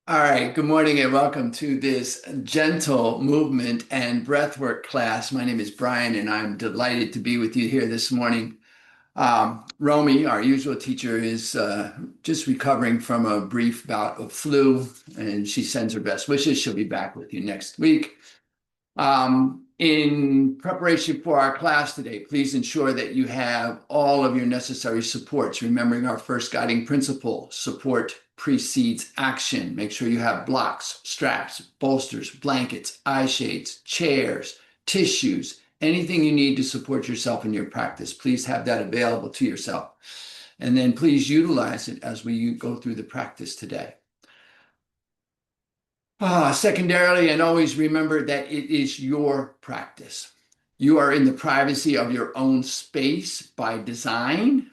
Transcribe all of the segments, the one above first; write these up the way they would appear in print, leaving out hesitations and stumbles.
All right, good morning and welcome to this gentle movement and breathwork class. My name is Brian and I'm delighted to be with you here this morning. Romy, our usual teacher, is just recovering from a brief bout of flu and she sends her best wishes. She'll be back with you next week. In preparation for our class today, please ensure that you have all of your necessary supports. Remembering our first guiding principle, support precedes action. Make sure you have blocks, straps, bolsters, blankets, eye shades, chairs, tissues, anything you need to support yourself in your practice. Please have that available to yourself. And then please utilize it as we go through the practice today. Secondarily, and always remember that it is your practice. You are in the privacy of your own space by design.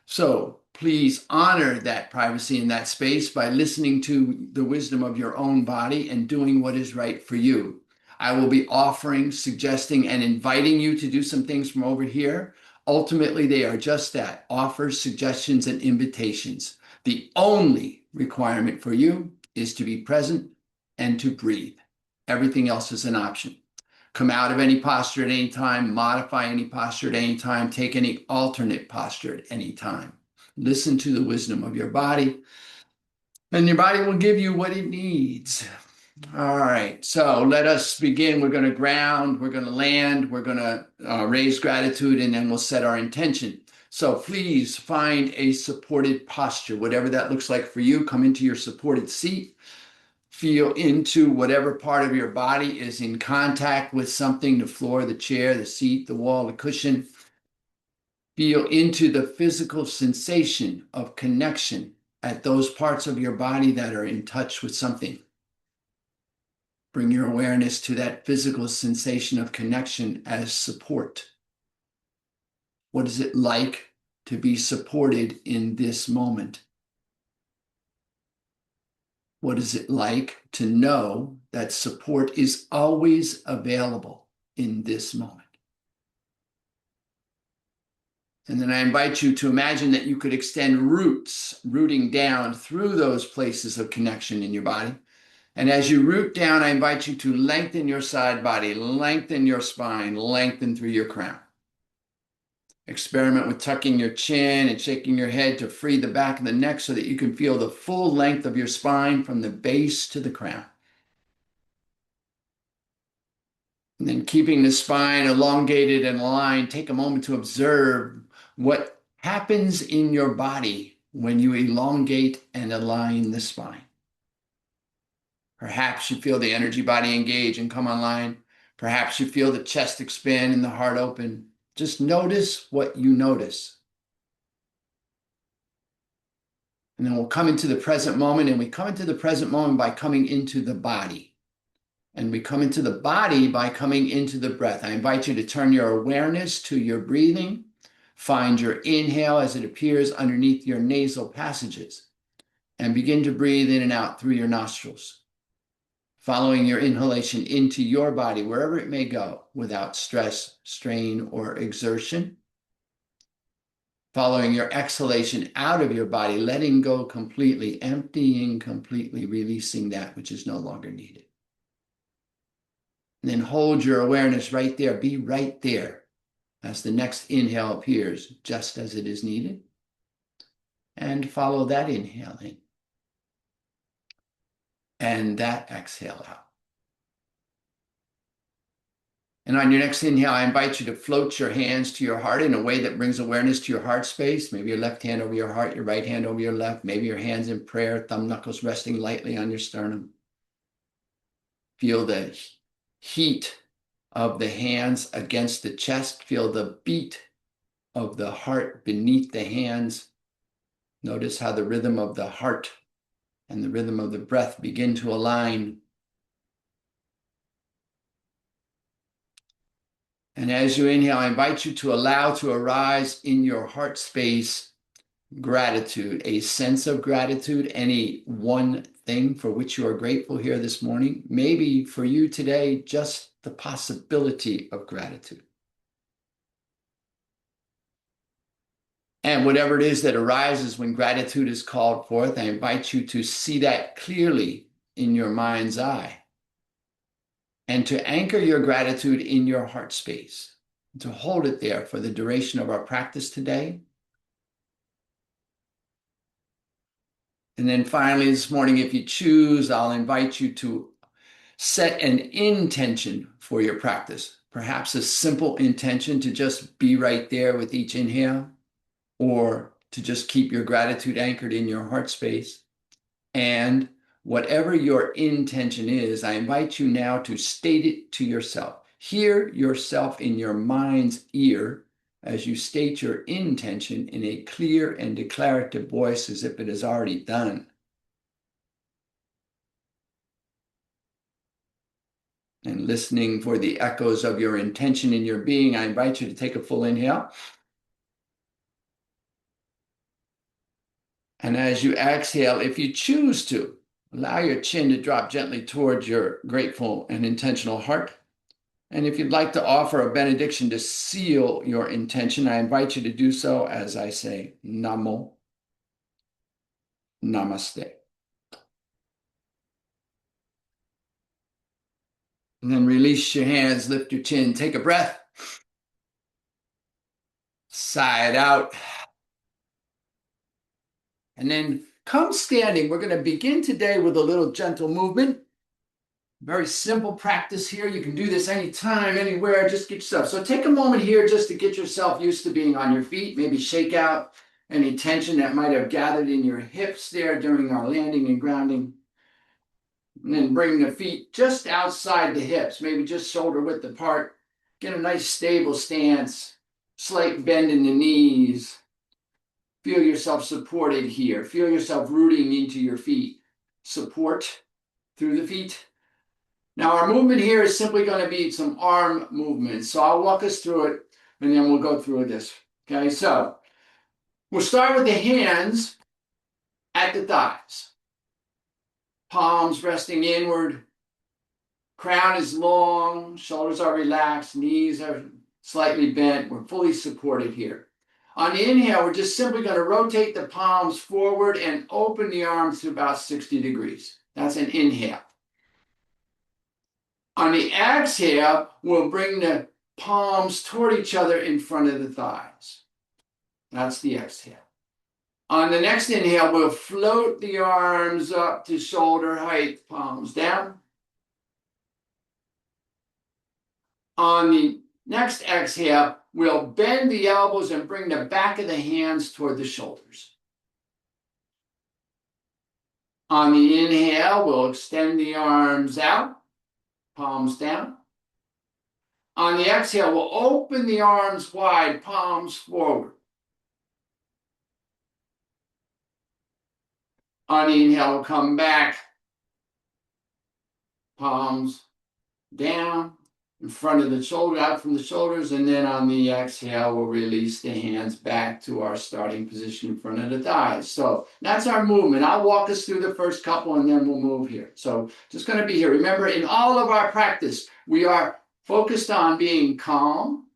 So please honor that privacy in that space by listening to the wisdom of your own body and doing what is right for you. I will be offering, suggesting, and inviting you to do some things from over here. Ultimately, they are just that, offers, suggestions, and invitations. The only requirement for you is to be present and to breathe. Everything else is an option. Come out of any posture at any time, modify any posture at any time, take any alternate posture at any time. Listen to the wisdom of your body, and your body will give you what it needs. All right, so let us begin. We're going to ground, we're going to land, we're going to raise gratitude, and then we'll set our intention. So please find a supported posture, whatever that looks like for you. Come into your supported seat. Feel into whatever part of your body is in contact with something, the floor, the chair, the seat, the wall, the cushion. Feel into the physical sensation of connection at those parts of your body that are in touch with something. Bring your awareness to that physical sensation of connection as support. What is it like to be supported in this moment? What is it like to know that support is always available in this moment? And then I invite you to imagine that you could extend roots, rooting down through those places of connection in your body. And as you root down, I invite you to lengthen your side body, lengthen your spine, lengthen through your crown. Experiment with tucking your chin and shaking your head to free the back of the neck so that you can feel the full length of your spine from the base to the crown. And then keeping the spine elongated and aligned, take a moment to observe what happens in your body when you elongate and align the spine. Perhaps you feel the energy body engage and come online. Perhaps you feel the chest expand and the heart open. Just notice what you notice. And then we'll come into the present moment, and we come into the present moment by coming into the body. And we come into the body by coming into the breath. I invite you to turn your awareness to your breathing. Find your inhale as it appears underneath your nasal passages. And begin to breathe in and out through your nostrils. Following your inhalation into your body, wherever it may go, without stress, strain, or exertion. Following your exhalation out of your body, letting go completely, emptying completely, releasing that which is no longer needed. And then hold your awareness right there. Be right there as the next inhale appears, just as it is needed. And follow that inhale in. And that exhale out. And on your next inhale, I invite you to float your hands to your heart in a way that brings awareness to your heart space. Maybe your left hand over your heart, your right hand over your left. Maybe your hands in prayer, thumb knuckles resting lightly on your sternum. Feel the heat of the hands against the chest. Feel the beat of the heart beneath the hands. Notice how the rhythm of the heart and the rhythm of the breath begin to align. And as you inhale, I invite you to allow to arise in your heart space gratitude, a sense of gratitude, any one thing for which you are grateful here this morning. Maybe for you today, just the possibility of gratitude. And whatever it is that arises when gratitude is called forth, I invite you to see that clearly in your mind's eye and to anchor your gratitude in your heart space, to hold it there for the duration of our practice today. And then finally this morning, if you choose, I'll invite you to set an intention for your practice, perhaps a simple intention to just be right there with each inhale, or to just keep your gratitude anchored in your heart space. And whatever your intention is, I invite you now to state it to yourself. Hear yourself in your mind's ear as you state your intention in a clear and declarative voice as if it is already done. And listening for the echoes of your intention in your being, I invite you to take a full inhale. And as you exhale, if you choose to, allow your chin to drop gently towards your grateful and intentional heart. And if you'd like to offer a benediction to seal your intention, I invite you to do so as I say, Namo, Namaste. And then release your hands, lift your chin, take a breath. Sigh it out. And then come standing. We're going to begin today with a little gentle movement. Very simple practice here. You can do this anytime, anywhere. Just get yourself. So take a moment here just to get yourself used to being on your feet. Maybe shake out any tension that might have gathered in your hips there during our landing and grounding. And then bring the feet just outside the hips, maybe just shoulder width apart. Get a nice stable stance. Slight bend in the knees. Feel yourself supported here. Feel yourself rooting into your feet. Support through the feet. Now our movement here is simply going to be some arm movements. So I'll walk us through it and then we'll go through this. Okay, so we'll start with the hands at the thighs. Palms resting inward. Crown is long, shoulders are relaxed, knees are slightly bent. We're fully supported here. On the inhale, we're just simply going to rotate the palms forward and open the arms to about 60 degrees. That's an inhale. On the exhale, we'll bring the palms toward each other in front of the thighs. That's the exhale. On the next inhale, we'll float the arms up to shoulder height, palms down. On the next exhale, we'll bend the elbows and bring the back of the hands toward the shoulders. On the inhale, we'll extend the arms out, palms down. On the exhale, we'll open the arms wide, palms forward. On the inhale, we'll come back, palms down, in front of the shoulder, out from the shoulders, and then on the exhale, we'll release the hands back to our starting position in front of the thighs. So that's our movement. I'll walk us through the first couple and then we'll move here. So just going to be here. Remember, in all of our practice, we are focused on being calm,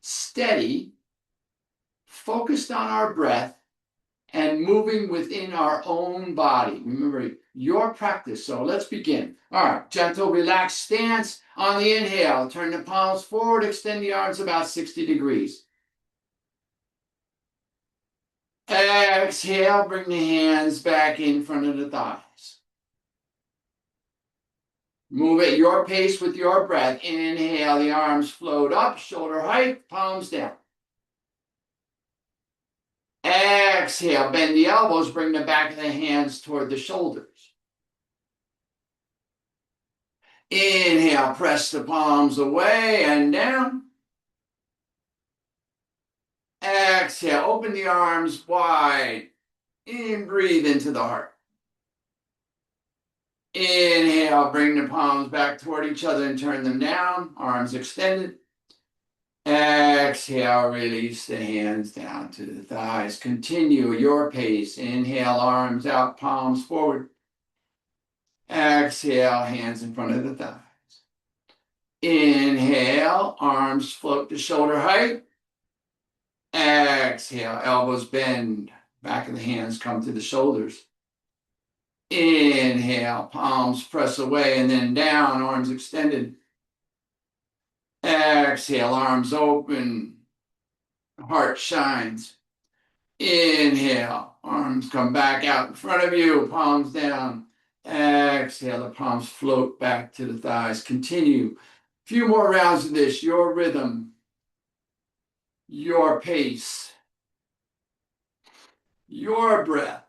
steady, focused on our breath, and moving within our own body. Remember, your practice. So let's begin. All right, gentle, relaxed stance. On the inhale, turn the palms forward, extend the arms about 60 degrees. Exhale, bring the hands back in front of the thighs. Move at your pace with your breath. Inhale, the arms float up, shoulder height, palms down. Exhale, bend the elbows, bring the back of the hands toward the shoulders. Inhale, press the palms away and down. Exhale, open the arms wide. And breathe into the heart. Inhale, bring the palms back toward each other and turn them down, arms extended. Exhale, release the hands down to the thighs. Continue your pace. Inhale, arms out, palms forward. Exhale, hands in front of the thighs. Inhale, arms float to shoulder height. Exhale, elbows bend, back of the hands come to the shoulders. Inhale, palms press away and then down, arms extended. Exhale, arms open, heart shines. Inhale, arms come back out in front of you, palms down. Exhale, the palms float back to the thighs. Continue. A few more rounds of this, your rhythm, your pace, your breath,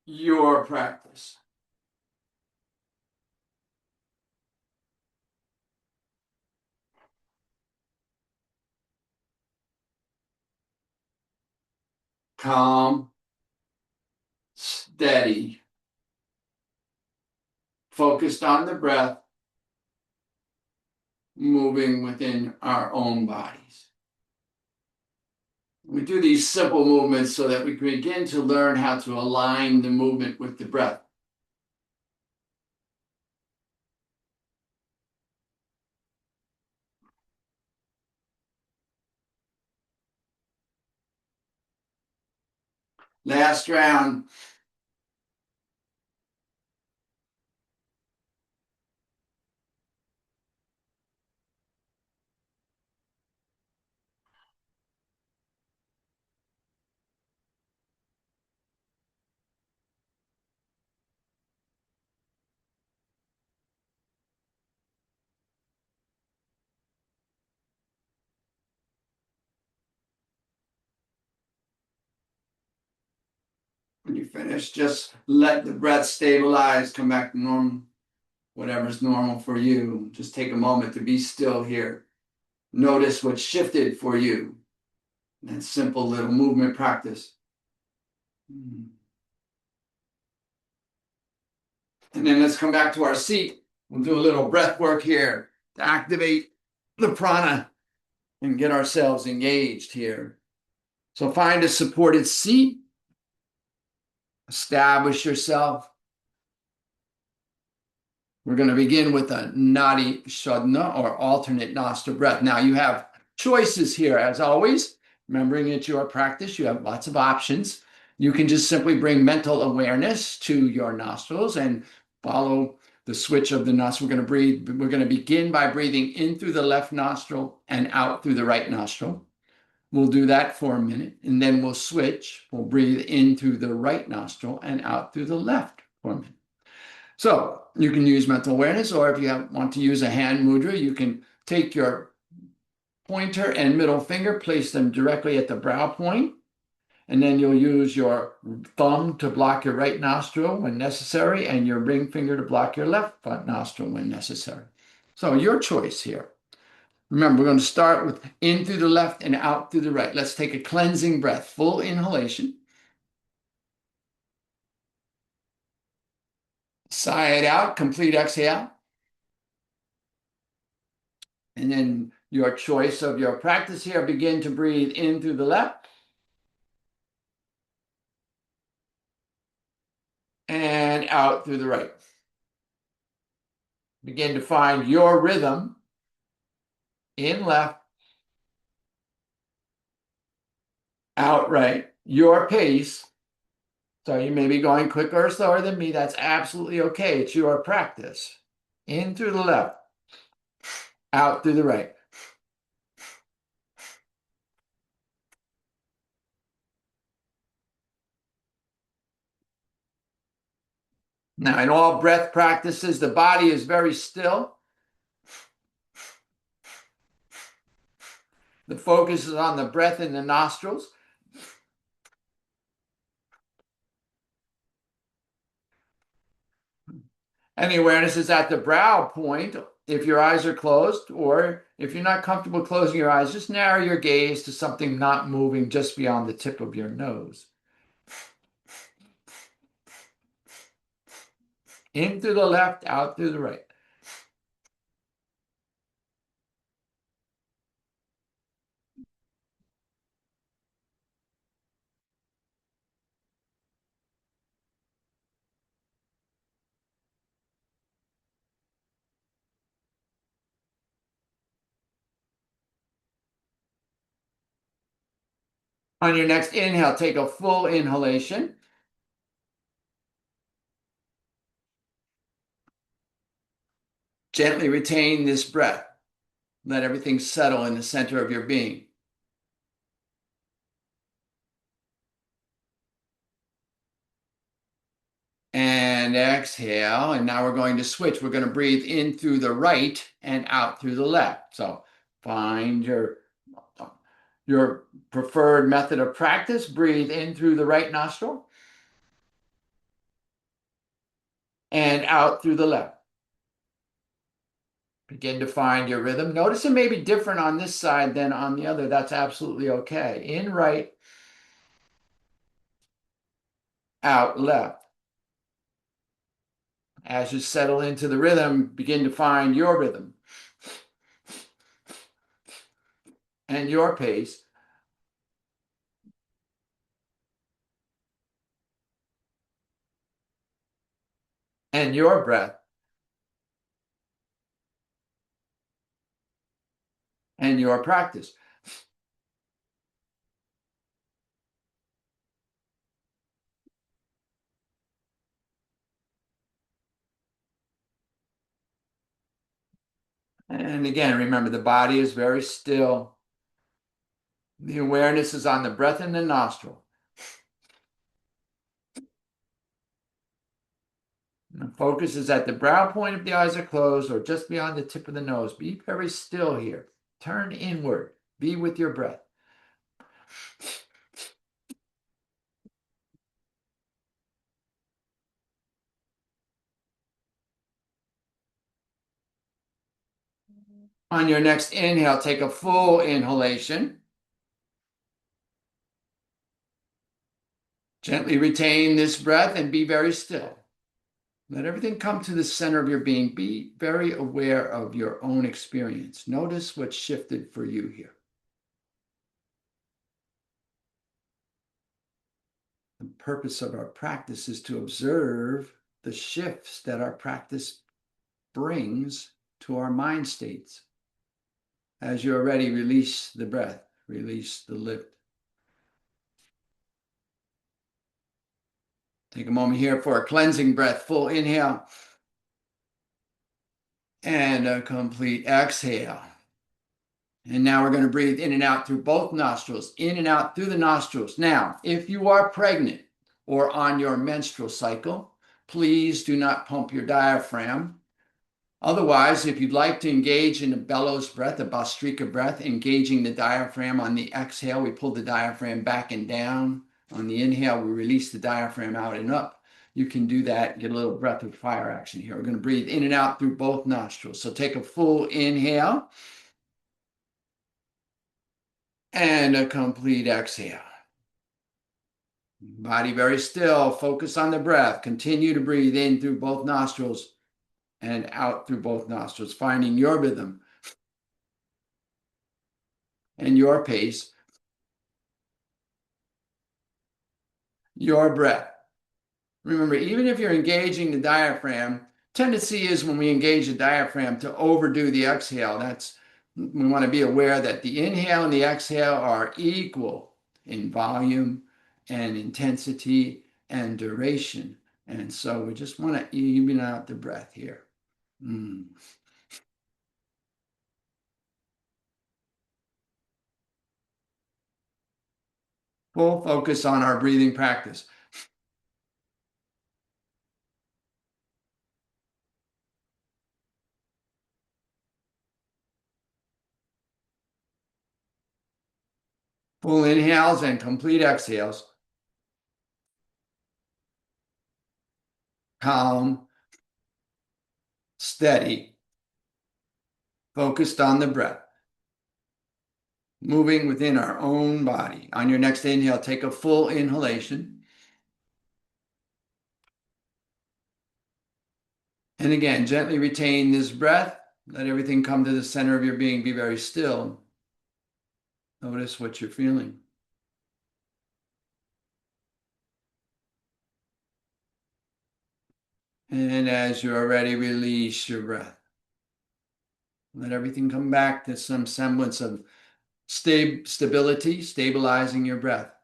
your practice. Calm, steady, focused on the breath, moving within our own bodies. We do these simple movements so that we can begin to learn how to align the movement with the breath. Last round. When you finish, just let the breath stabilize, come back to normal, whatever's normal for you. Just take a moment to be still here. Notice what shifted for you. That simple little movement practice. And then let's come back to our seat. We'll do a little breath work here to activate the prana and get ourselves engaged here. So find a supported seat. Establish yourself. We're going to begin with a nadi shodhana, or alternate nostril breath. Now you have choices here, as always. Remembering it's your practice, you have lots of options. You can just simply bring mental awareness to your nostrils and follow the switch of the nostril. We're going to begin by breathing in through the left nostril and out through the right nostril. We'll do that for a minute, and then we'll switch. We'll breathe in through the right nostril and out through the left for a minute. So you can use mental awareness, or if you want to use a hand mudra, you can take your pointer and middle finger, place them directly at the brow point, and then you'll use your thumb to block your right nostril when necessary, and your ring finger to block your left nostril when necessary. So your choice here. Remember, we're going to start with in through the left and out through the right. Let's take a cleansing breath, full inhalation. Sigh it out, complete exhale. And then your choice of your practice here, begin to breathe in through the left and out through the right. Begin to find your rhythm in left, out right, your pace. So you may be going quicker or slower than me. That's absolutely okay. It's your practice. In through the left, out through the right. Now, in all breath practices, the body is very still. The focus is on the breath in the nostrils. And the awareness is at the brow point if your eyes are closed, or if you're not comfortable closing your eyes, just narrow your gaze to something not moving just beyond the tip of your nose. In through the left, out through the right. On your next inhale, take a full inhalation. Gently retain this breath. Let everything settle in the center of your being. And exhale. And now we're going to switch. We're going to breathe in through the right and out through the left. So find your preferred method of practice. Breathe in through the right nostril and out through the left. Begin to find your rhythm. Notice it may be different on this side than on the other. That's absolutely okay. In right, out left. As you settle into the rhythm, begin to find your rhythm and your pace. And your breath and your practice. And again, remember the body is very still. The awareness is on the breath in the nostril. And the focus is at the brow point if the eyes are closed or just beyond the tip of the nose. Be very still here. Turn inward. Be with your breath. On your next inhale, take a full inhalation. Gently retain this breath and be very still. Let everything come to the center of your being. Be very aware of your own experience. Notice what shifted for you here. The purpose of our practice is to observe the shifts that our practice brings to our mind states. As you're ready, release the breath, release the lift. Take a moment here for a cleansing breath. Full inhale and a complete exhale. And now we're going to breathe in and out through both nostrils, in and out through the nostrils. Now, if you are pregnant or on your menstrual cycle, please do not pump your diaphragm. Otherwise, if you'd like to engage in a bellows breath, a Bhastrika breath, engaging the diaphragm on the exhale, we pull the diaphragm back and down. On the inhale, we release the diaphragm out and up. You can do that, get a little breath of fire action here. We're going to breathe in and out through both nostrils. So take a full inhale and a complete exhale. Body very still. Focus on the breath. Continue to breathe in through both nostrils and out through both nostrils, finding your rhythm and your pace, your breath. Remember, even if you're engaging the diaphragm, tendency is when we engage the diaphragm to overdo the exhale. We want to be aware that the inhale and the exhale are equal in volume and intensity and duration. And so we just want to even out the breath here. Full focus on our breathing practice. Full inhales and complete exhales. Calm, steady, focused on the breath, moving within our own body. On your next inhale, take a full inhalation. And again, gently retain this breath. Let everything come to the center of your being. Be very still. Notice what you're feeling. And as you're ready, release your breath. Let everything come back to some semblance of stability, stabilizing your breath.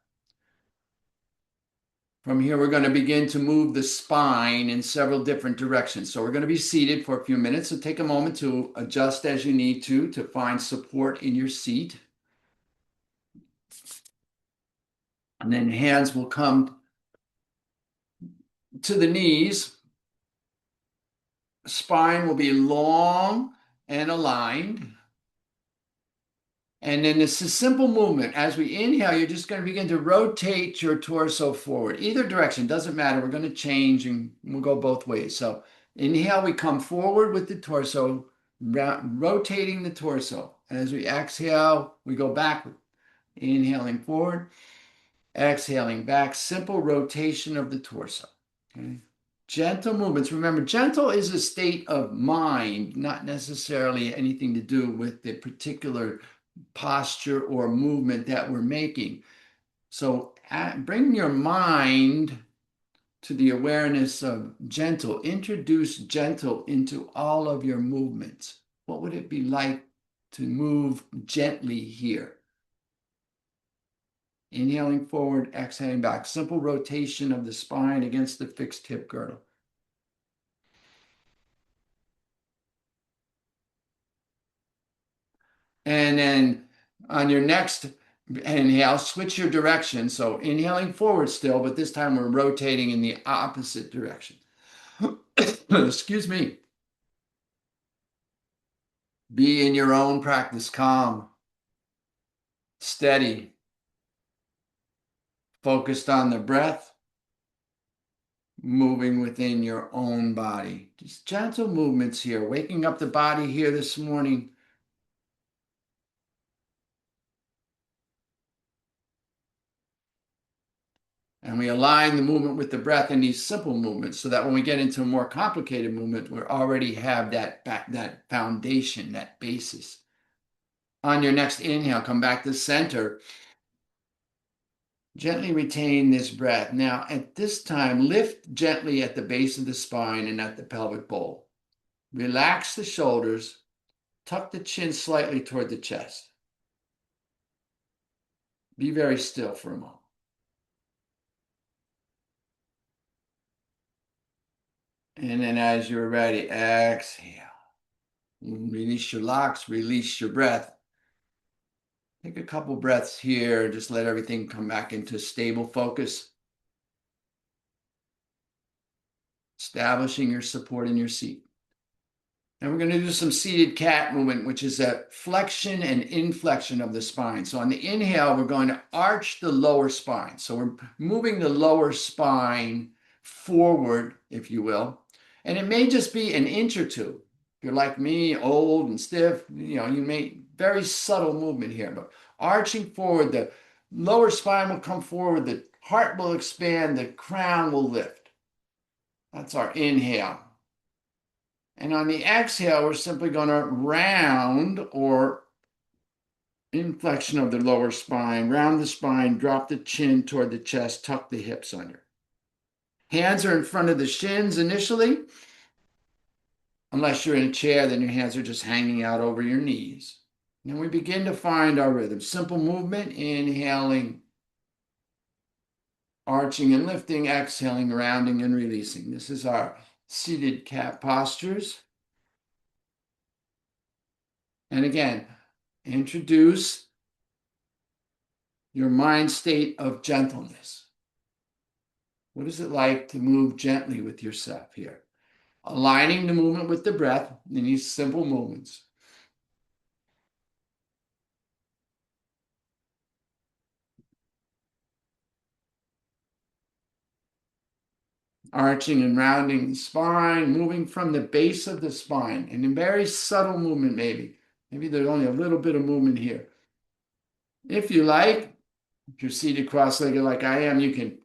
From here, we're going to begin to move the spine in several different directions. So we're going to be seated for a few minutes. So take a moment to adjust as you need to find support in your seat. And then hands will come to the knees. Spine will be long and aligned. And then it's a simple movement. As we inhale, you're just going to begin to rotate your torso forward. Either direction, doesn't matter. We're going to change and we'll go both ways. So inhale, we come forward with the torso, rotating the torso. And as we exhale, we go backward. Inhaling forward, exhaling back. Simple rotation of the torso. Okay. Gentle movements. Remember, gentle is a state of mind, not necessarily anything to do with the particular posture or movement that we're making. So bring your mind to the awareness of gentle. Introduce gentle into all of your movements. What would it be like to move gently here? Inhaling forward, exhaling back. Simple rotation of the spine against the fixed hip girdle. And then on your next inhale, switch your direction. So inhaling forward still, but this time we're rotating in the opposite direction. Excuse me. Be in your own practice, calm, steady, focused on the breath, moving within your own body. Just gentle movements here, waking up the body here this morning. And we align the movement with the breath in these simple movements so that when we get into a more complicated movement, we already have that foundation, that basis. On your next inhale, come back to center. Gently retain this breath. Now, at this time, lift gently at the base of the spine and at the pelvic bowl. Relax the shoulders. Tuck the chin slightly toward the chest. Be very still for a moment. And then as you're ready, exhale. Release your locks, release your breath. Take a couple breaths here. Just let everything come back into stable focus. Establishing your support in your seat. And we're going to do some seated cat movement, which is a flexion and inflection of the spine. So on the inhale, we're going to arch the lower spine. So we're moving the lower spine forward, if you will. And it may just be an inch or two. If you're like me, old and stiff, you may very subtle movement here, but arching forward, the lower spine will come forward, the heart will expand, the crown will lift. That's our inhale. And on the exhale, we're simply going to round or inflection of the lower spine, round the spine, drop the chin toward the chest, tuck the hips under. Hands are in front of the shins initially. Unless you're in a chair, then your hands are just hanging out over your knees. And we begin to find our rhythm. Simple movement, inhaling, arching and lifting, exhaling, rounding and releasing. This is our seated cat postures. And again, introduce your mind state of gentleness. What is it like to move gently with yourself here? Aligning the movement with the breath in these simple movements. Arching and rounding the spine, moving from the base of the spine, and in very subtle movement maybe. Maybe there's only a little bit of movement here. If you like, if you're seated cross-legged like I am, you can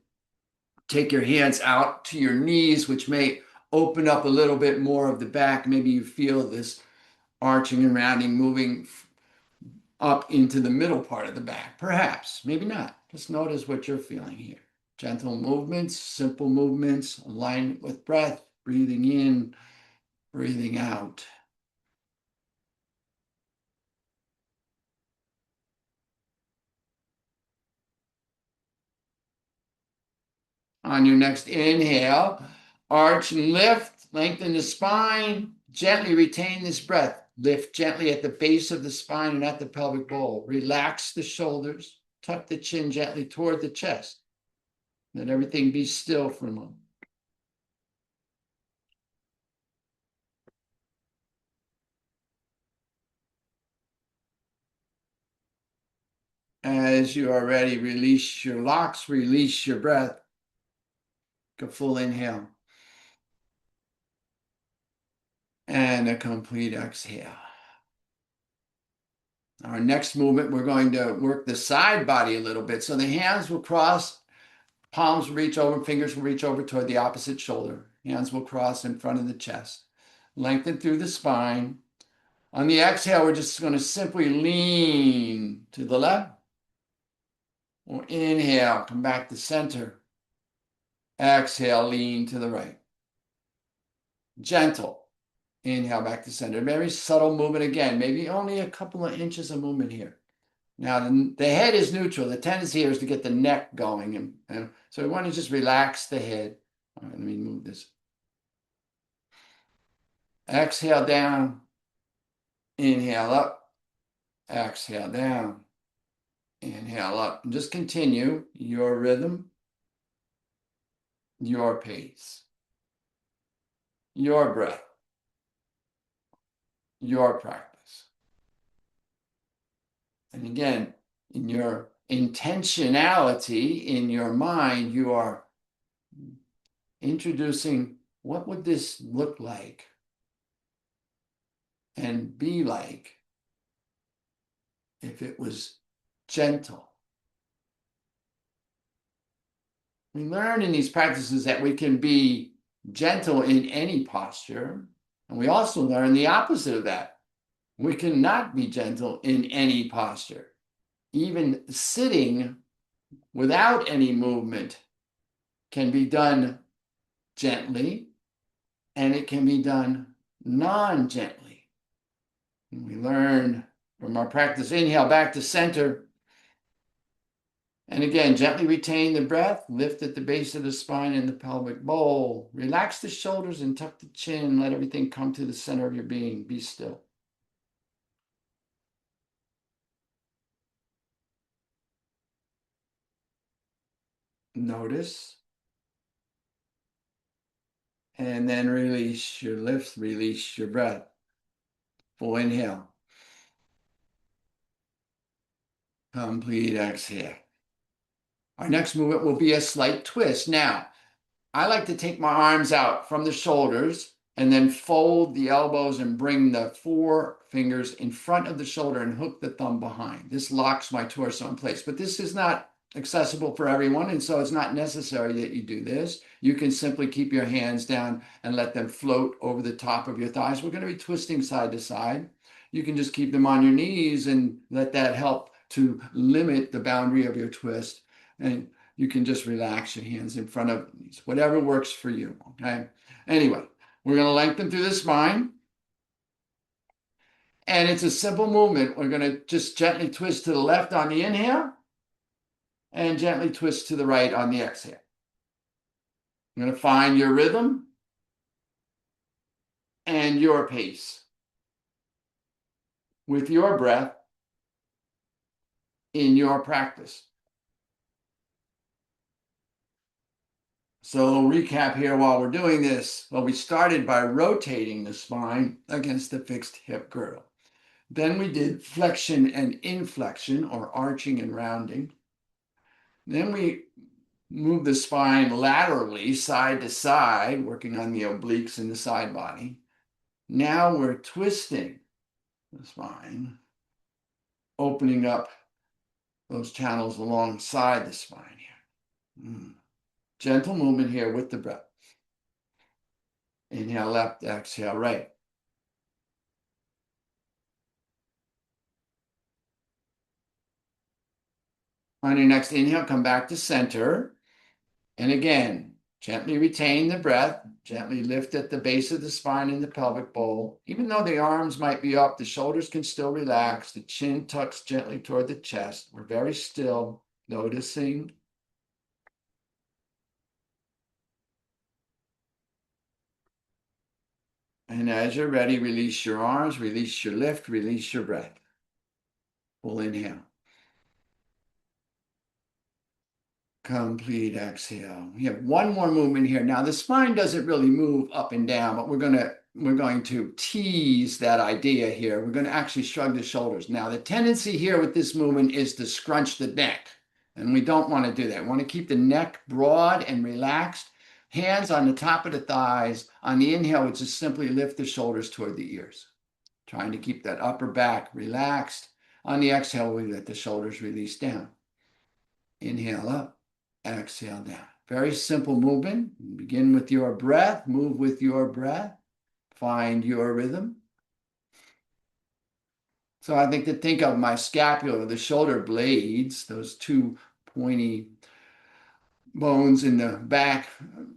take your hands out to your knees, which may open up a little bit more of the back. Maybe you feel this arching and rounding, moving up into the middle part of the back. Perhaps, maybe not. Just notice what you're feeling here. Gentle movements, simple movements, alignment with breath, breathing in, breathing out. On your next inhale, arch and lift, lengthen the spine, gently retain this breath. Lift gently at the base of the spine and at the pelvic bowl. Relax the shoulders, tuck the chin gently toward the chest. Let everything be still for a moment. As you are ready, release your locks, release your breath. A full inhale. And a complete exhale. Our next movement, we're going to work the side body a little bit. So the hands will cross, palms will reach over, fingers will reach over toward the opposite shoulder. Hands will cross in front of the chest. Lengthen through the spine. On the exhale, we're just going to simply lean to the left. Or inhale, come back to center. Exhale, lean to the right. Gentle. Inhale back to center. Very subtle movement again. Maybe only a couple of inches of movement here. Now, the head is neutral. The tendency here is to get the neck going. And so we want to just relax the head. All right, let me move this. Exhale down. Inhale up. Exhale down. Inhale up. And just continue your rhythm, your pace, your breath, your practice. And again, in your intentionality in your mind, you are introducing what would this look like and be like if it was gentle. We learn in these practices that we can be gentle in any posture, and we also learn the opposite of that. We cannot be gentle in any posture. Even sitting without any movement can be done gently, and it can be done non-gently. We learn from our practice. Inhale back to center. And again, gently retain the breath. Lift at the base of the spine and the pelvic bowl. Relax the shoulders and tuck the chin. Let everything come to the center of your being. Be still. Notice. And then release your lips, release your breath. Full inhale. Complete exhale. Our next movement will be a slight twist. Now, I like to take my arms out from the shoulders and then fold the elbows and bring the four fingers in front of the shoulder and hook the thumb behind. This locks my torso in place, but this is not accessible for everyone, and so it's not necessary that you do this. You can simply keep your hands down and let them float over the top of your thighs. We're going to be twisting side to side. You can just keep them on your knees and let that help to limit the boundary of your twist. And you can just relax your hands in front of these, whatever works for you, okay? Anyway, we're going to lengthen through the spine. And it's a simple movement. We're going to just gently twist to the left on the inhale and gently twist to the right on the exhale. You're going to find your rhythm and your pace with your breath in your practice. So recap here while we're doing this. Well, we started by rotating the spine against the fixed hip girdle. Then we did flexion and inflection, or arching and rounding. Then we moved the spine laterally, side to side, working on the obliques in the side body. Now we're twisting the spine, opening up those channels alongside the spine here. Gentle movement here with the breath. Inhale left, exhale right. On your next inhale, come back to center. And again, gently retain the breath. Gently lift at the base of the spine and the pelvic bowl. Even though the arms might be up, the shoulders can still relax. The chin tucks gently toward the chest. We're very still, noticing. And as you're ready, release your arms, release your lift, release your breath. Full inhale. Complete exhale. We have one more movement here. Now the spine doesn't really move up and down, but we're going to tease that idea here. We're going to actually shrug the shoulders. Now the tendency here with this movement is to scrunch the neck, and we don't want to do that. We want to keep the neck broad and relaxed. Hands on the top of the thighs. On the inhale, we just simply lift the shoulders toward the ears. Trying to keep that upper back relaxed. On the exhale, we let the shoulders release down. Inhale up. Exhale down. Very simple movement. Begin with your breath, move with your breath, find your rhythm. So I think of my scapula, the shoulder blades, those two pointy bones in the back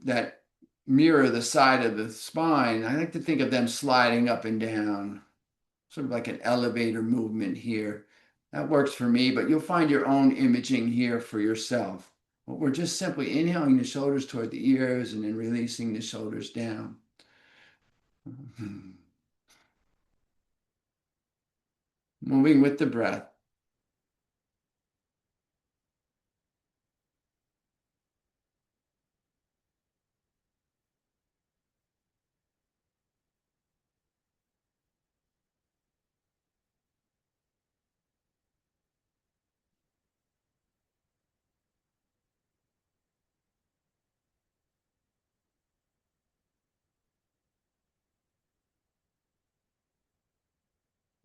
that mirror the side of the spine. I like to think of them sliding up and down, sort of like an elevator movement here. That works for me, but you'll find your own imaging here for yourself. We're just simply inhaling the shoulders toward the ears and then releasing the shoulders down. Moving with the breath.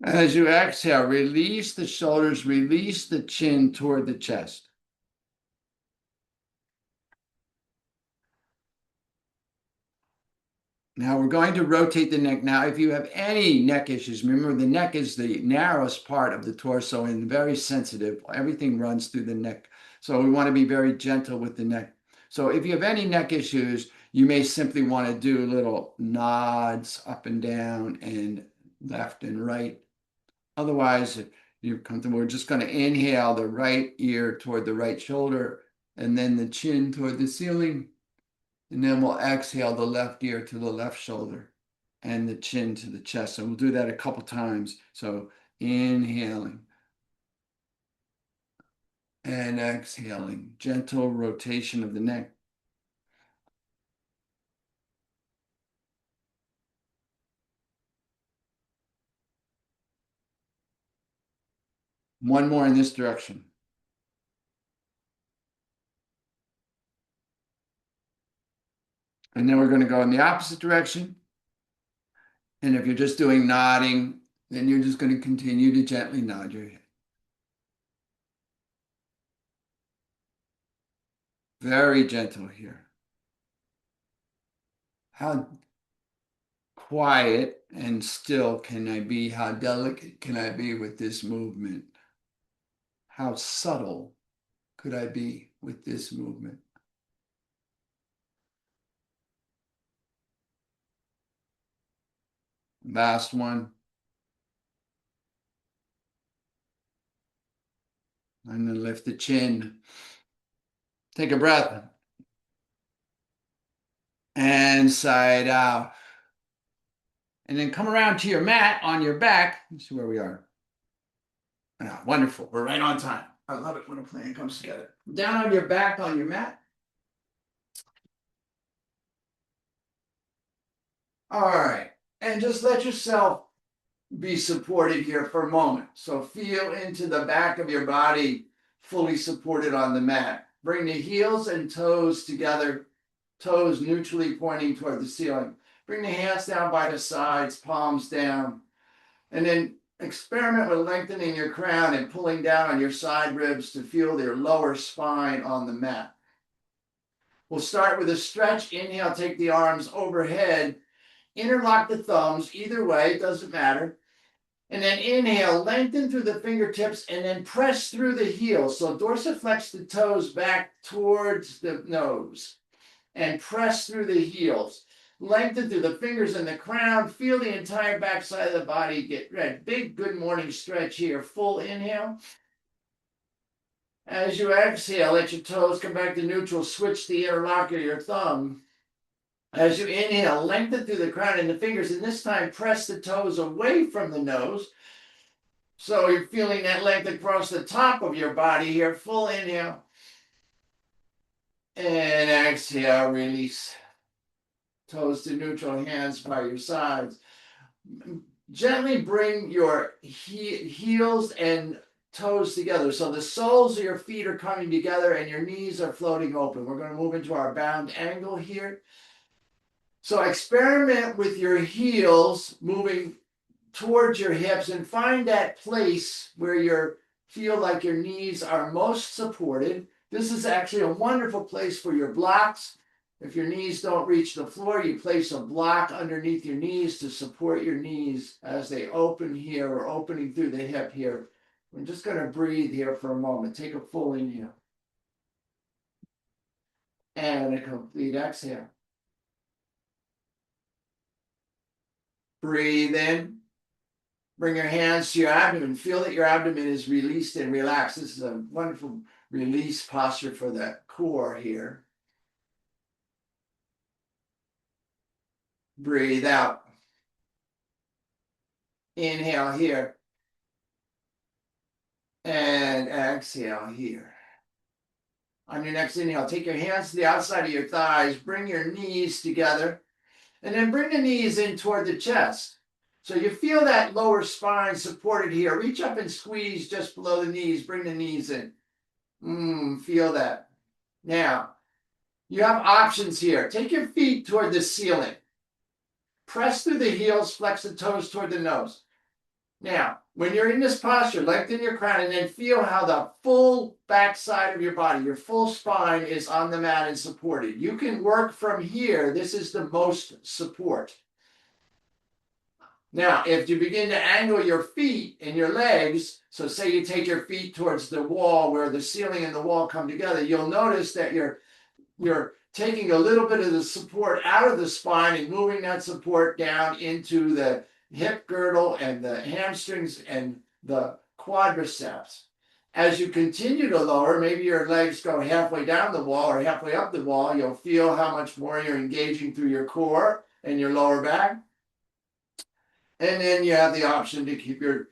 As you exhale, release the shoulders, release the chin toward the chest. Now we're going to rotate the neck. Now, if you have any neck issues, remember the neck is the narrowest part of the torso and very sensitive. Everything runs through the neck. So we want to be very gentle with the neck. So if you have any neck issues, you may simply want to do little nods up and down and left and right. Otherwise, if you're comfortable, we're just going to inhale the right ear toward the right shoulder and then the chin toward the ceiling. And then we'll exhale the left ear to the left shoulder and the chin to the chest. And we'll do that a couple times. So inhaling and exhaling, gentle rotation of the neck. One more in this direction. And then we're going to go in the opposite direction. And if you're just doing nodding, then you're just going to continue to gently nod your head. Very gentle here. How quiet and still can I be? How delicate can I be with this movement? How subtle could I be with this movement? Last one. And then lift the chin. Take a breath. And side out. And then come around to your mat on your back. Let's see where we are. Ah, wonderful. We're right on time. I love it when a plan comes together. Down on your back on your mat. All right. And just let yourself be supported here for a moment. So feel into the back of your body, fully supported on the mat. Bring the heels and toes together, toes neutrally pointing toward the ceiling. Bring the hands down by the sides, palms down. And then experiment with lengthening your crown and pulling down on your side ribs to feel your lower spine on the mat. We'll start with a stretch. Inhale, take the arms overhead. Interlock the thumbs, either way, it doesn't matter. And then inhale, lengthen through the fingertips and then press through the heels. So dorsiflex the toes back towards the nose and press through the heels. Lengthen through the fingers and the crown. Feel the entire backside of the body get red. Big good morning stretch here. Full inhale. As you exhale, let your toes come back to neutral. Switch the interlock of your thumb. As you inhale, lengthen through the crown and the fingers, and this time press the toes away from the nose. So you're feeling that length across the top of your body here. Full inhale. And exhale, release. Toes to neutral, hands by your sides. Gently bring your heels and toes together. So the soles of your feet are coming together and your knees are floating open. We're going to move into our bound angle here. So experiment with your heels moving towards your hips and find that place where you feel like your knees are most supported. This is actually a wonderful place for your blocks. If your knees don't reach the floor, you place a block underneath your knees to support your knees as they open here or opening through the hip here. We're just going to breathe here for a moment. Take a full inhale. And a complete exhale. Breathe in. Bring your hands to your abdomen. Feel that your abdomen is released and relaxed. This is a wonderful release posture for the core here. Breathe out. Inhale here. And exhale here. On your next inhale, take your hands to the outside of your thighs. Bring your knees together. And then bring the knees in toward the chest. So you feel that lower spine supported here. Reach up and squeeze just below the knees. Bring the knees in. Feel that. Now, you have options here. Take your feet toward the ceiling. Press through the heels, flex the toes toward the nose. Now, when you're in this posture, lengthen your crown and then feel how the full back side of your body, your full spine is on the mat and supported. You can work from here. This is the most support. Now, if you begin to angle your feet and your legs, so say you take your feet towards the wall where the ceiling and the wall come together, you'll notice that you're taking a little bit of the support out of the spine and moving that support down into the hip girdle and the hamstrings and the quadriceps. As you continue to lower, maybe your legs go halfway down the wall or halfway up the wall, you'll feel how much more you're engaging through your core and your lower back. And then you have the option to keep your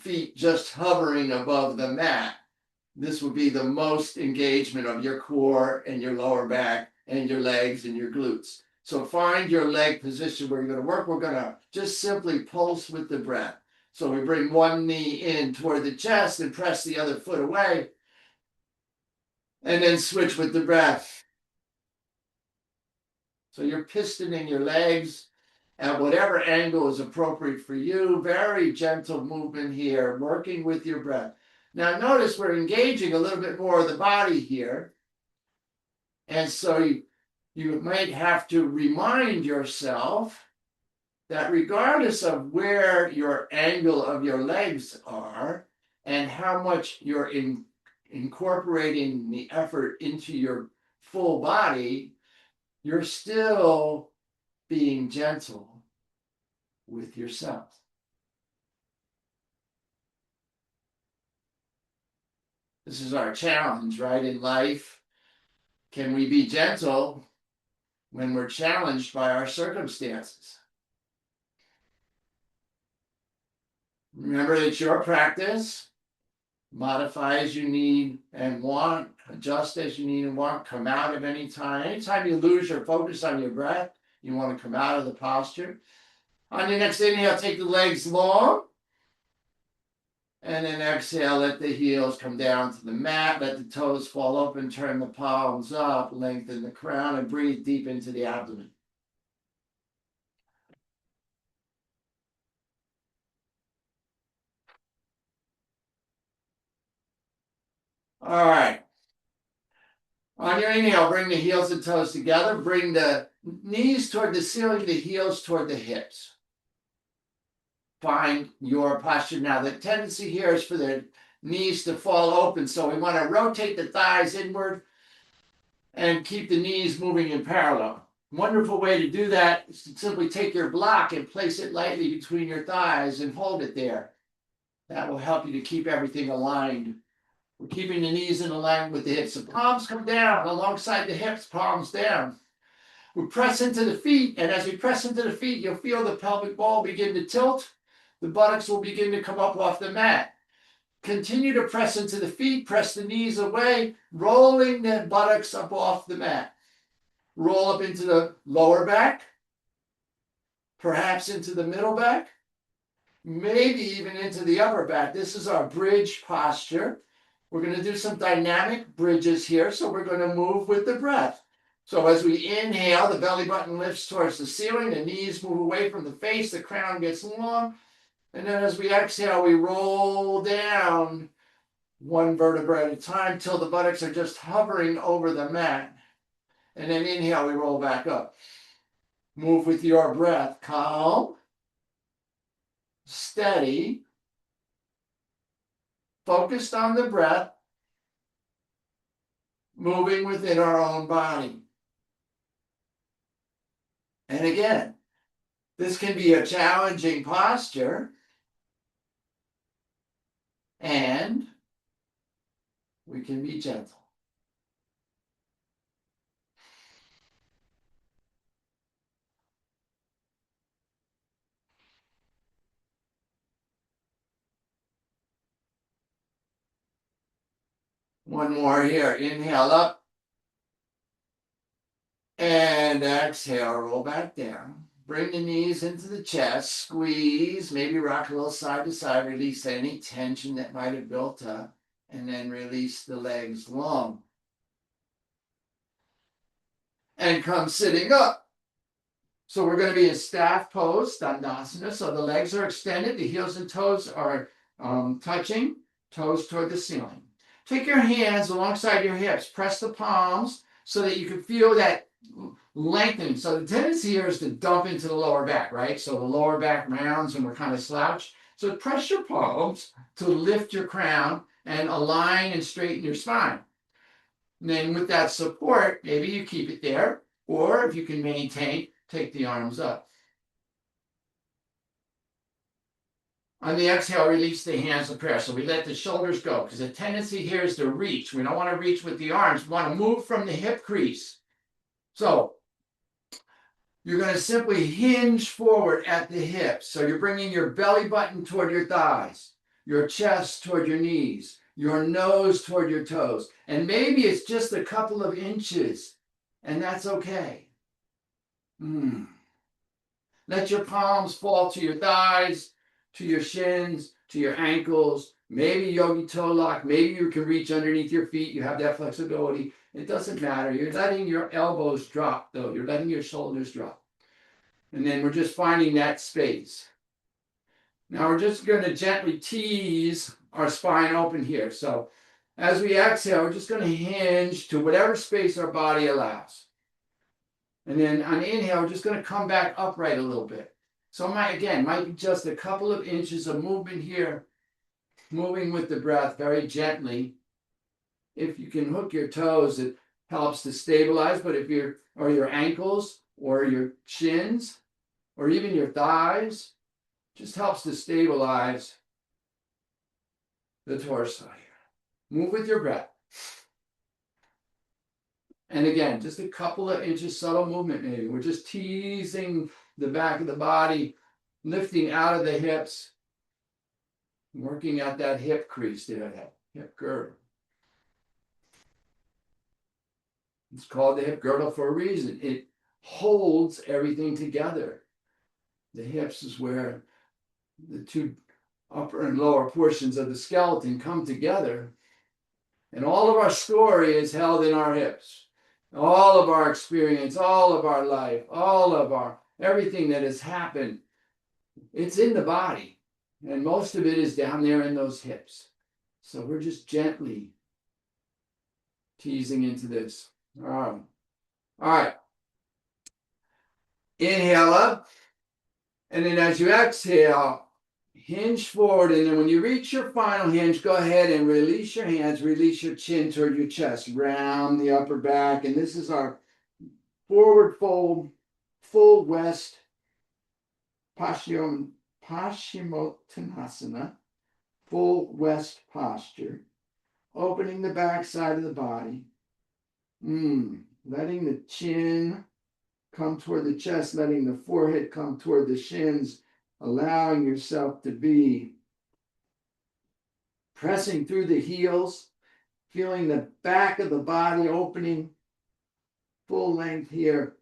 feet just hovering above the mat. This will be the most engagement of your core and your lower back and your legs and your glutes. So find your leg position where you're going to work. We're going to just simply pulse with the breath. So we bring one knee in toward the chest and press the other foot away. And then switch with the breath. So you're pistoning your legs at whatever angle is appropriate for you. Very gentle movement here, working with your breath. Now notice we're engaging a little bit more of the body here. And so you might have to remind yourself that regardless of where your angle of your legs are and how much you're incorporating the effort into your full body, you're still being gentle with yourself. This is our challenge, right, in life. Can we be gentle when we're challenged by our circumstances? Remember, it's your practice. Modify as you need and want, adjust as you need and want, come out at any time. Anytime you lose your focus on your breath, you want to come out of the posture. On your next inhale, take the legs long. And then exhale, let the heels come down to the mat. Let the toes fall open, turn the palms up, lengthen the crown, and breathe deep into the abdomen. All right. On your inhale, bring the heels and toes together. Bring the knees toward the ceiling, the heels toward the hips. Find your posture. Now, the tendency here is for the knees to fall open, so we want to rotate the thighs inward and keep the knees moving in parallel. Wonderful way to do that is to simply take your block and place it lightly between your thighs and hold it there. That will help you to keep everything aligned. We're keeping the knees in alignment with the hips. The palms come down alongside the hips, palms down. We press into the feet, and as we press into the feet, you'll feel the pelvic ball begin to tilt. The buttocks will begin to come up off the mat. Continue to press into the feet, press the knees away, rolling the buttocks up off the mat. Roll up into the lower back, perhaps into the middle back, maybe even into the upper back. This is our bridge posture. We're going to do some dynamic bridges here, so we're going to move with the breath. So as we inhale, the belly button lifts towards the ceiling, the knees move away from the face, the crown gets long, and then as we exhale, we roll down one vertebra at a time till the buttocks are just hovering over the mat. And then inhale, we roll back up. Move with your breath, calm, steady, focused on the breath, moving within our own body. And again, this can be a challenging posture, and we can be gentle. One more here. Inhale up. And exhale, roll back down. Bring the knees into the chest. Squeeze. Maybe rock a little side to side. Release any tension that might have built up. And then release the legs long. And come sitting up. So we're going to be in staff pose, Dandasana. So the legs are extended. The heels and toes are touching. Toes toward the ceiling. Take your hands alongside your hips. Press the palms so that you can feel that lengthening. So the tendency here is to dump into the lower back, right? So the lower back rounds and we're kind of slouched. So press your palms to lift your crown and align and straighten your spine. And then with that support, maybe you keep it there, or if you can maintain, take the arms up. On the exhale, release the hands of prayer. So we let the shoulders go because the tendency here is to reach. We don't want to reach with the arms. We want to move from the hip crease. So you're going to simply hinge forward at the hips. So you're bringing your belly button toward your thighs, your chest toward your knees, your nose toward your toes. And maybe it's just a couple of inches, and that's okay. Let your palms fall to your thighs, to your shins, to your ankles, maybe yogi toe lock, maybe you can reach underneath your feet, you have that flexibility. It doesn't matter. You're letting your elbows drop, though. You're letting your shoulders drop. And then we're just finding that space. Now we're just going to gently tease our spine open here. So as we exhale, we're just going to hinge to whatever space our body allows. And then on inhale, we're just going to come back upright a little bit. So might be just a couple of inches of movement here, moving with the breath very gently. If you can hook your toes, it helps to stabilize, but if your ankles or your shins or even your thighs, just helps to stabilize the torso here. Move with your breath. And again, just a couple of inches, subtle movement maybe. We're just teasing the back of the body, lifting out of the hips, working at that hip crease there, that hip girdle. It's called the hip girdle for a reason. It holds everything together. The hips is where the two upper and lower portions of the skeleton come together. And all of our story is held in our hips. All of our experience, all of our life, all of our everything that has happened, it's in the body. And most of it is down there in those hips. So we're just gently teasing into this. All right. Inhale up. And then as you exhale, hinge forward. And then when you reach your final hinge, go ahead and release your hands, release your chin toward your chest, round the upper back. And this is our forward fold, full west Paschimottanasana, full west posture, opening the back side of the body, letting the chin come toward the chest, letting the forehead come toward the shins, allowing yourself to be pressing through the heels, feeling the back of the body opening full length here.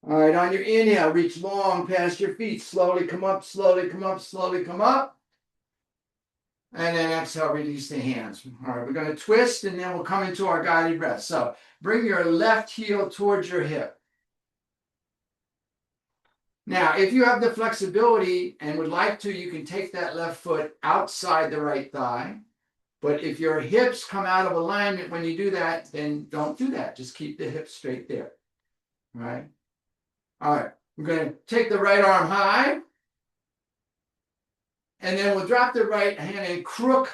All right, on your inhale, reach long past your feet. Slowly come up, slowly come up, slowly come up. And then exhale, release the hands. All right, we're going to twist and then we'll come into our guided breath. So bring your left heel towards your hip. Now, if you have the flexibility and would like to, you can take that left foot outside the right thigh. But if your hips come out of alignment when you do that, then don't do that. Just keep the hips straight there. All right. All right. We're going to take the right arm high. And then we'll drop the right hand and crook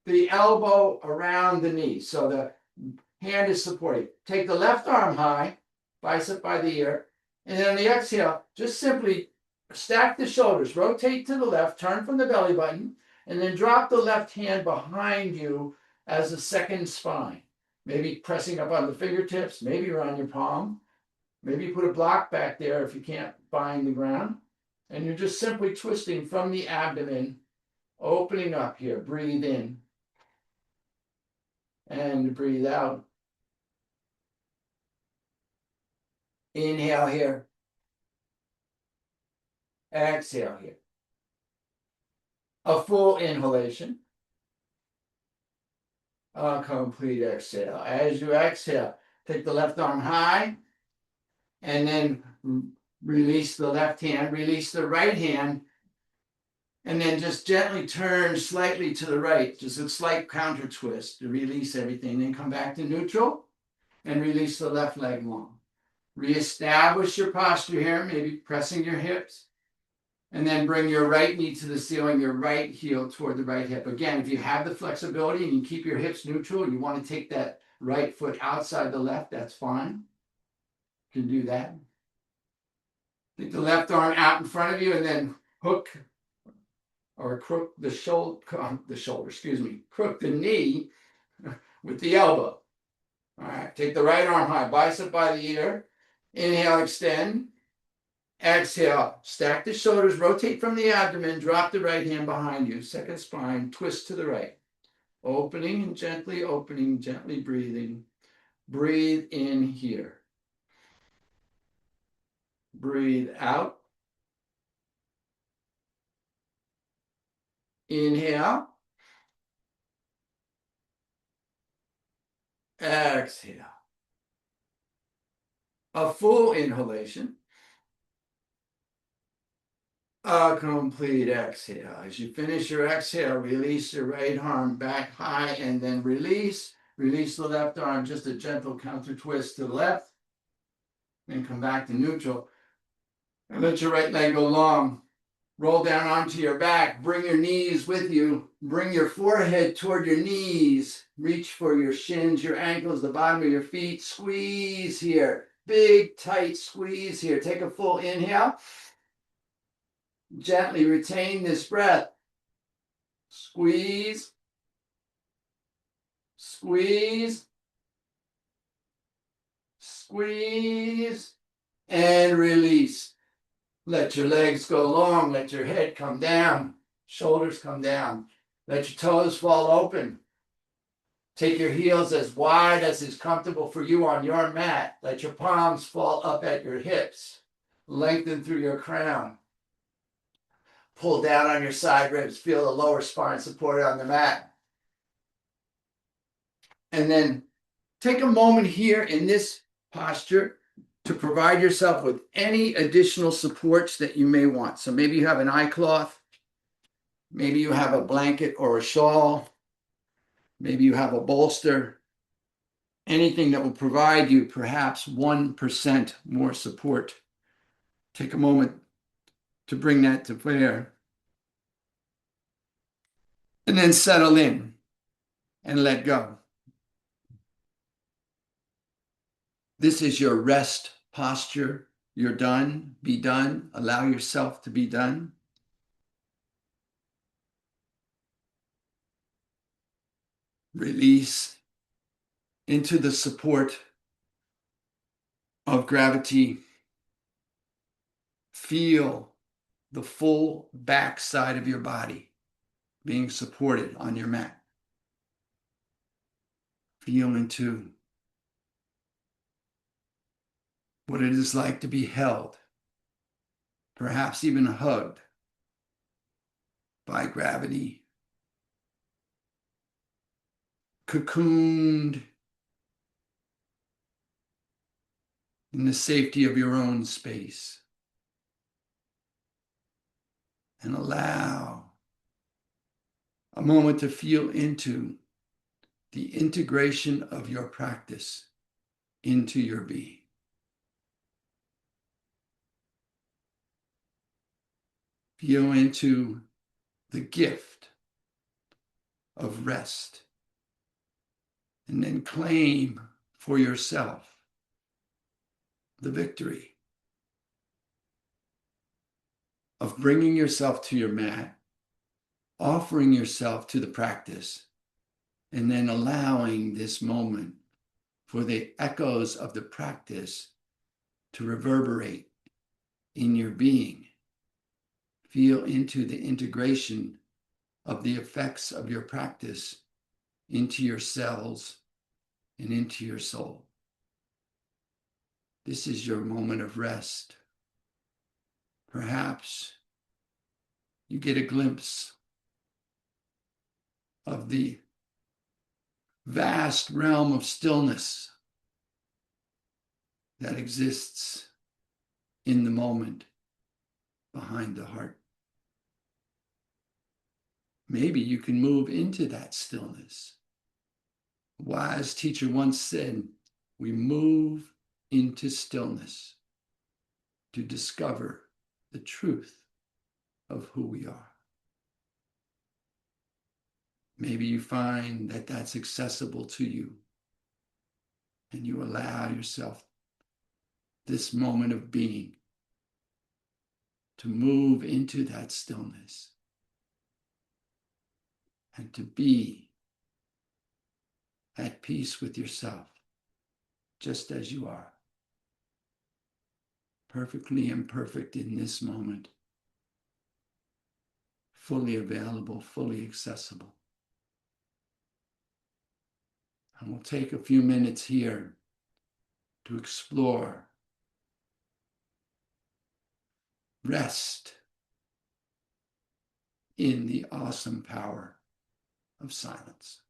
the elbow around the knee. So the hand is supporting. Take the left arm high, bicep by the ear. And then on the exhale, just simply stack the shoulders, rotate to the left, turn from the belly button, and then drop the left hand behind you as a second spine. Maybe pressing up on the fingertips, maybe around your palm. Maybe put a block back there if you can't find the ground. And you're just simply twisting from the abdomen, opening up here. Breathe in and breathe out. Inhale here. Exhale here. A full inhalation. A complete exhale. As you exhale, take the left arm high and then release the left hand, release the right hand, and then just gently turn slightly to the right, just a slight counter twist to release everything. Then come back to neutral and release the left leg long. Reestablish your posture here, maybe pressing your hips. And then bring your right knee to the ceiling, your right heel toward the right hip. Again, if you have the flexibility and you keep your hips neutral, you want to take that right foot outside the left, that's fine. You can do that. Take the left arm out in front of you and then hook or crook the shoulder, crook the knee with the elbow. All right, take the right arm high, bicep by the ear. Inhale, extend. Exhale, stack the shoulders, rotate from the abdomen, drop the right hand behind you, second spine, twist to the right. Opening and gently breathing. Breathe in here. Breathe out. Inhale. Exhale. A full inhalation. A complete exhale. As you finish your exhale, release your right arm back high and then release. Release the left arm, just a gentle counter twist to the left. Then come back to neutral. And let your right leg go long. Roll down onto your back. Bring your knees with you. Bring your forehead toward your knees. Reach for your shins, your ankles, the bottom of your feet. Squeeze here. Big, tight squeeze here. Take a full inhale. Gently retain this breath. Squeeze. Squeeze. Squeeze. And release. Let your legs go long. Let your head come down. Shoulders come down. Let your toes fall open. Take your heels as wide as is comfortable for you on your mat. Let your palms fall up at your hips. Lengthen through your crown. Pull down on your side ribs. Feel the lower spine supported on the mat. And then take a moment here in this posture to provide yourself with any additional supports that you may want. So maybe you have an eye cloth. Maybe you have a blanket or a shawl. Maybe you have a bolster. Anything that will provide you perhaps 1% more support. Take a moment to bring that to bear. And then settle in and let go. This is your rest posture. You're done. Be done. Allow yourself to be done. Release into the support of gravity. Feel the full backside of your body being supported on your mat. Feel into what it is like to be held, perhaps even hugged by gravity, cocooned in the safety of your own space. And allow a moment to feel into the integration of your practice into your being. Feel into the gift of rest, and then claim for yourself the victory of bringing yourself to your mat, offering yourself to the practice, and then allowing this moment for the echoes of the practice to reverberate in your being. Feel into the integration of the effects of your practice into your cells and into your soul. This is your moment of rest. Perhaps you get a glimpse of the vast realm of stillness that exists in the moment behind the heart. Maybe you can move into that stillness. A wise teacher once said, we move into stillness to discover the truth of who we are. Maybe you find that that's accessible to you, and you allow yourself this moment of being to move into that stillness and to be at peace with yourself, just as you are, perfectly imperfect in this moment, fully available, fully accessible. And we'll take a few minutes here to explore rest in the awesome power of silence.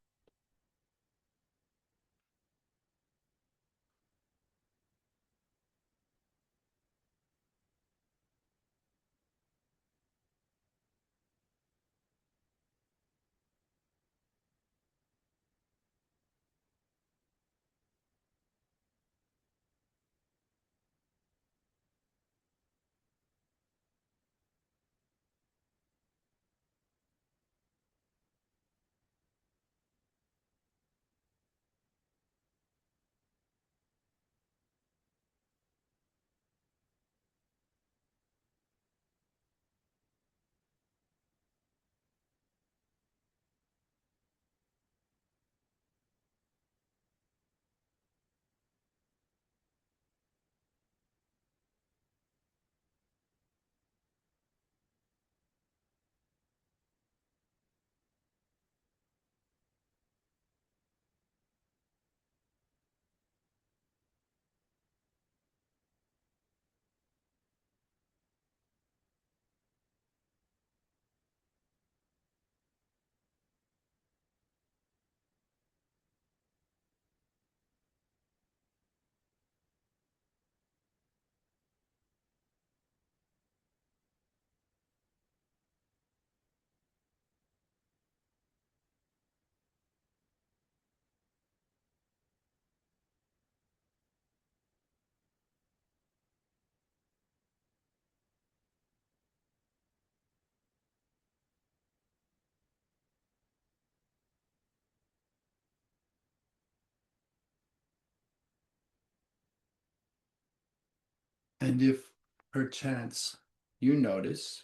And if perchance you notice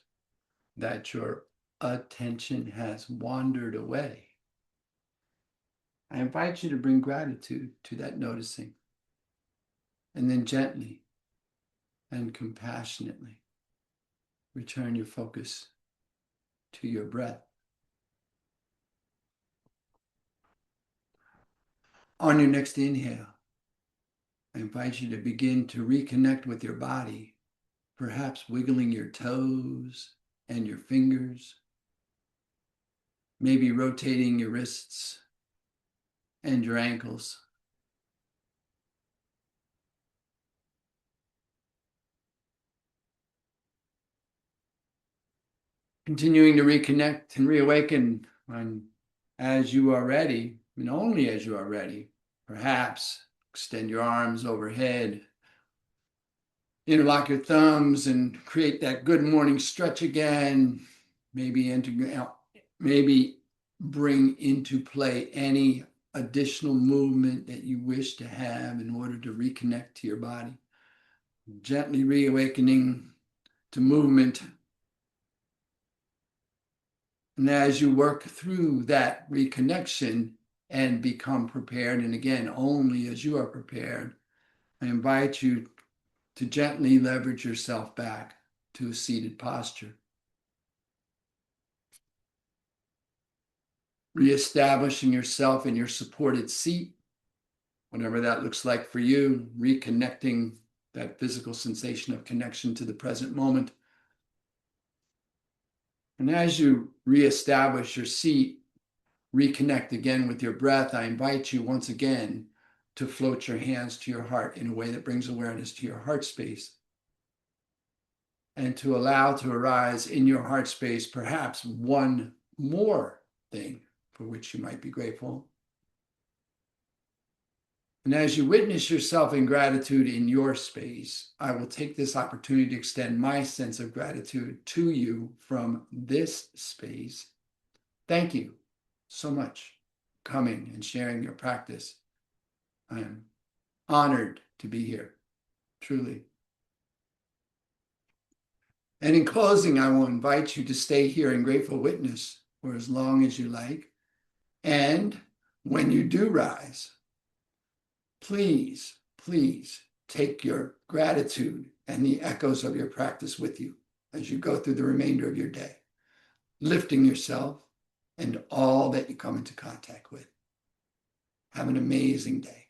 that your attention has wandered away, I invite you to bring gratitude to that noticing, and then gently and compassionately return your focus to your breath. On your next inhale, I invite you to begin to reconnect with your body, perhaps wiggling your toes and your fingers, maybe rotating your wrists and your ankles. Continuing to reconnect and reawaken as you are ready, and only as you are ready. Perhaps extend your arms overhead, interlock your thumbs, and create that good morning stretch again. Maybe bring into play any additional movement that you wish to have in order to reconnect to your body. Gently reawakening to movement. And as you work through that reconnection and become prepared, and again, only as you are prepared, I invite you to gently leverage yourself back to a seated posture. Reestablishing yourself in your supported seat, whatever that looks like for you, reconnecting that physical sensation of connection to the present moment. And as you reestablish your seat, reconnect again with your breath, I invite you once again to float your hands to your heart in a way that brings awareness to your heart space, and to allow to arise in your heart space perhaps one more thing for which you might be grateful. And as you witness yourself in gratitude in your space, I will take this opportunity to extend my sense of gratitude to you from this space. Thank you so much for coming and sharing your practice. I am honored to be here, truly. And in closing, I will invite you to stay here in grateful witness for as long as you like. And when you do rise, please, please take your gratitude and the echoes of your practice with you as you go through the remainder of your day, lifting yourself and all that you come into contact with. Have an amazing day.